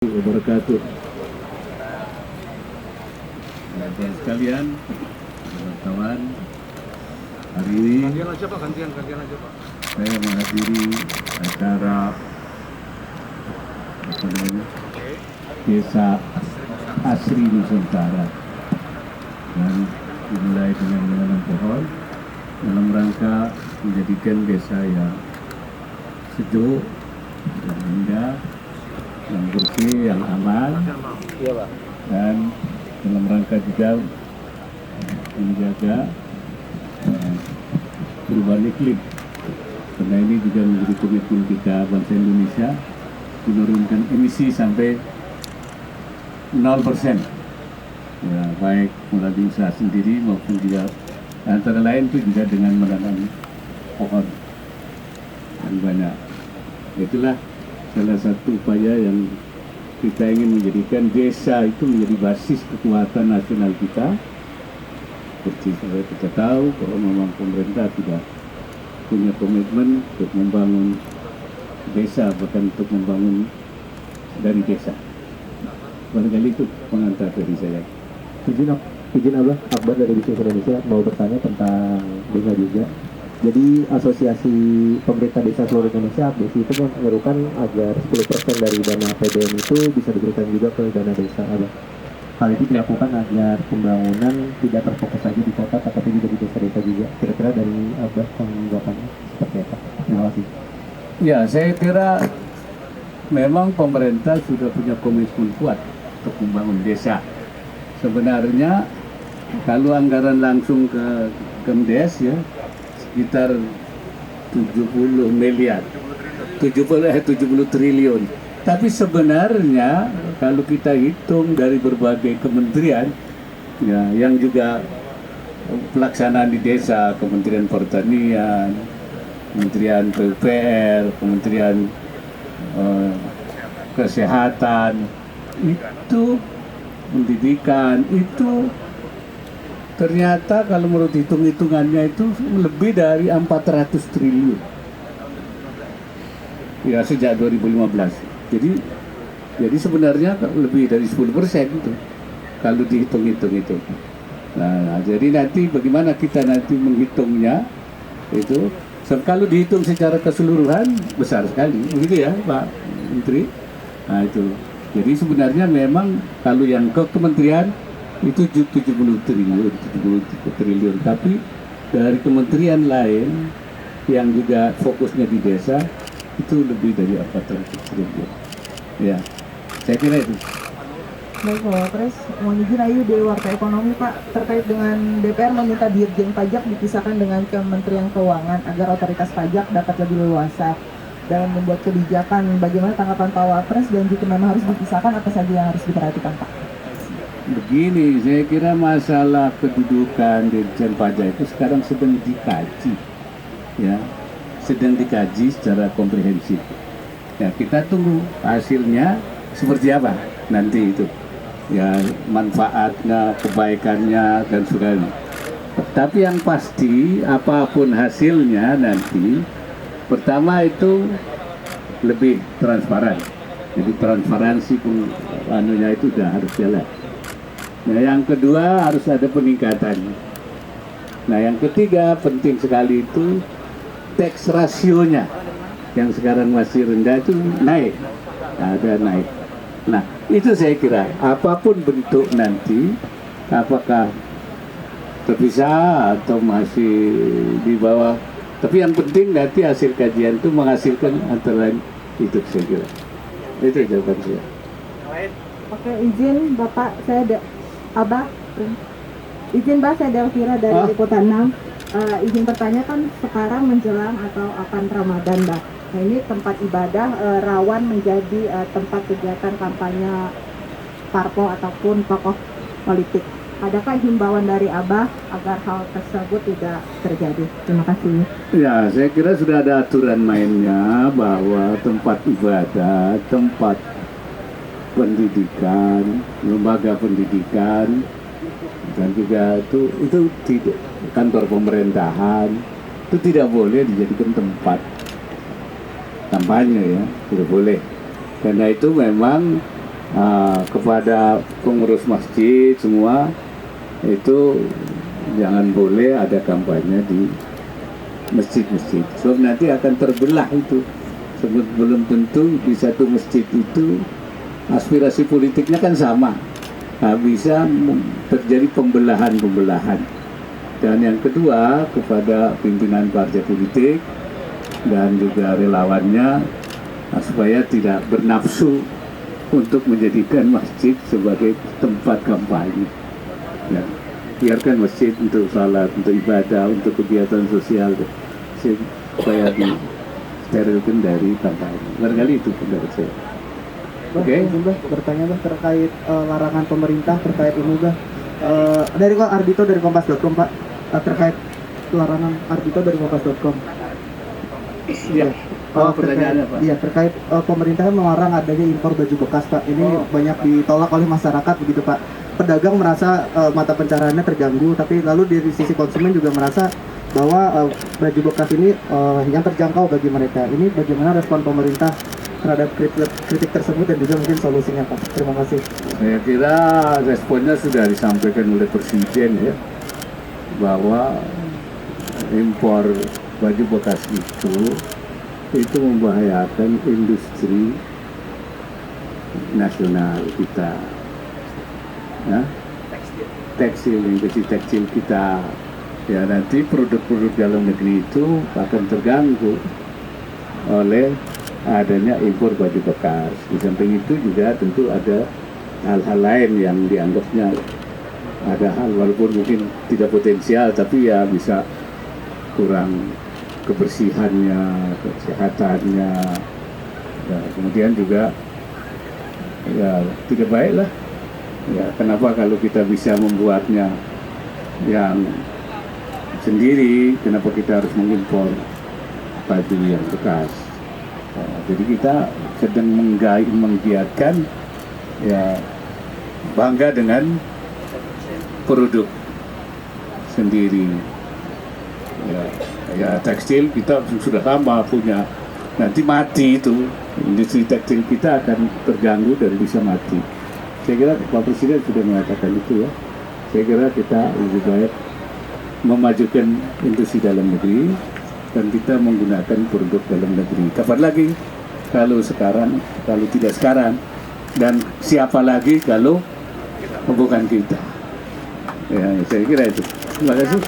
Wabarakatuh. Teman sekalian, wartawan, hari ini Gantian aja Pak. saya menghadiri acara Desa Asri Nusantara dan dimulai dengan menanam pohon dalam rangka menjadikan desa yang sejuk, yang indah, yang bersih, yang aman, Iya Pak. dan dalam rangka juga menjaga perubahan iklim. Karena ini juga menjadi komitmen kita bangsa Indonesia menurunkan emisi sampai 0%. Ya, baik melalui usaha sendiri maupun juga antara lain itu juga dengan menanam pohon yang banyak. Itulah salah satu upaya yang kita ingin menjadikan desa itu menjadi basis kekuatan nasional kita. Seperti kita tahu bahwa memang pemerintah sudah punya komitmen untuk membangun desa, bahkan untuk membangun dari desa. Barangkali itu pengantar dari saya. Izin Abah, Akbar dari Bisnis Indonesia mau bertanya tentang desa juga. Jadi asosiasi pemerintah desa seluruh Indonesia APDESI itu menyerukan agar 10% dari dana APBN itu bisa diberikan juga ke dana desa Abah. Hal itu dilakukan agar pembangunan tidak terfokus saja di kota tapi juga di desa-desa juga. Kira-kira dari Abah tanggapannya seperti apa? Terima kasih. Ya, saya kira memang pemerintah sudah punya komitmen kuat untuk membangun desa. Sebenarnya kalau anggaran langsung ke Kemdes ya sekitar 70 miliar, 70 triliun. Tapi sebenarnya kalau kita hitung dari berbagai kementerian ya yang juga pelaksanaan di desa, Kementerian Pertanian, Kementerian PUPR, Kementerian Kesehatan, itu pendidikan itu ternyata kalau menurut hitung-hitungannya itu lebih dari 400 triliun ya sejak 2015. Jadi sebenarnya lebih dari 10% itu kalau dihitung-hitung itu. Nah, jadi nanti bagaimana kita nanti menghitungnya itu kalau dihitung secara keseluruhan besar sekali, begitu ya Pak Menteri. Nah itu. Jadi sebenarnya memang kalau yang ke kementerian itu 70 triliun, tapi dari kementerian lain yang juga fokusnya di desa itu lebih dari 400 triliun. Ya, saya kira itu. Baik Pak Wapres, mohon izin Ayu dari Warta Ekonomi Pak, terkait dengan DPR meminta Dirjen Pajak dipisahkan dengan Kementerian Keuangan agar otoritas pajak dapat lebih leluasa dalam membuat kebijakan. Bagaimana tanggapan Pak Wapres dan jika memang harus dipisahkan apa saja yang harus diperhatikan Pak? Begini, saya kira masalah kedudukan Dirjen Pajak itu sekarang sedang dikaji, ya, sedang dikaji secara komprehensif. Ya, kita tunggu hasilnya seperti apa nanti itu, ya manfaatnya, kebaikannya dan sebagainya. Tapi yang pasti apapun hasilnya nanti, pertama itu lebih transparan. Jadi transparansi pun anunya itu sudah harus jalan. Nah, yang kedua harus ada peningkatan. Nah, yang ketiga penting sekali itu tax rasionya yang sekarang masih rendah itu naik, ada naik. Nah, itu saya kira apapun bentuk nanti, apakah terpisah atau masih di bawah. Tapi yang penting nanti hasil kajian itu menghasilkan antara lain itu saya kira. Itu jawaban saya. Oke, izin Bapak, saya ada Abah, izin Mbak, saya Delvira dari Liputan 6. Izin bertanya, kan sekarang menjelang atau akan Ramadan Mbak. Nah ini tempat ibadah rawan menjadi tempat kegiatan kampanye parpol ataupun tokoh politik. Adakah himbauan dari Abah agar hal tersebut tidak terjadi? Terima kasih. Ya, saya kira sudah ada aturan mainnya bahwa tempat ibadah, tempat pendidikan, lembaga pendidikan, dan juga itu tidak kantor pemerintahan itu tidak boleh dijadikan tempat kampanye ya, tidak boleh. Karena itu memang kepada pengurus masjid semua itu jangan boleh ada kampanye di masjid-masjid. Sebab nanti akan terbelah itu. Sebab belum tentu di satu masjid itu aspirasi politiknya kan sama. Bisa terjadi pembelahan-pembelahan. Dan yang kedua, kepada pimpinan partai politik dan juga relawannya, supaya tidak bernafsu untuk menjadikan masjid sebagai tempat kampanye. Ya, biarkan masjid untuk salat, untuk ibadah, untuk kegiatan sosial, supaya disterilkan dari kampanye. Barangkali itu pendapat saya. Oke, bertanya terkait larangan pemerintah terkait ini dari kok Ardito dari Kompas.com Pak, terkait larangan Ardito dari Kompas.com. Iya. Pertanyaannya Pak. Iya, terkait pemerintah melarang adanya impor baju bekas Pak. Ini banyak ditolak oleh masyarakat begitu Pak. Pedagang merasa mata pencahariannya terganggu, tapi lalu dari sisi konsumen juga merasa bahwa baju bekas ini yang terjangkau bagi mereka. Ini bagaimana respon pemerintah terhadap kritik tersebut dan juga mungkin solusinya Pak? Terima kasih. Saya kira responnya sudah disampaikan oleh Presiden ya, bahwa impor baju bekas itu membahayakan industri nasional kita, ya, industri tekstil kita. Ya, nanti produk-produk dalam negeri itu akan terganggu oleh adanya impor baju bekas. Di samping itu juga tentu ada hal-hal lain yang dianggapnya ada hal walaupun mungkin tidak potensial, tapi ya bisa kurang kebersihannya, kesehatannya, ya, kemudian juga ya tidak baik lah. Ya, kenapa kalau kita bisa membuatnya yang sendiri, kenapa kita harus mengimpor baju yang bekas? Jadi kita sedang menggiatkan ya bangga dengan produk sendiri. Ya tekstil kita sudah lama punya. Nanti mati itu industri tekstil kita akan terganggu dan bisa mati. Saya kira Pak Presiden sudah mengatakan itu ya. Saya kira kita lebih baik memajukan industri dalam negeri dan kita menggunakan produk dalam negeri. Kapan lagi kalau sekarang, kalau tidak sekarang, dan siapa lagi kalau bukan kita. Ya, saya kira itu. Terima kasih.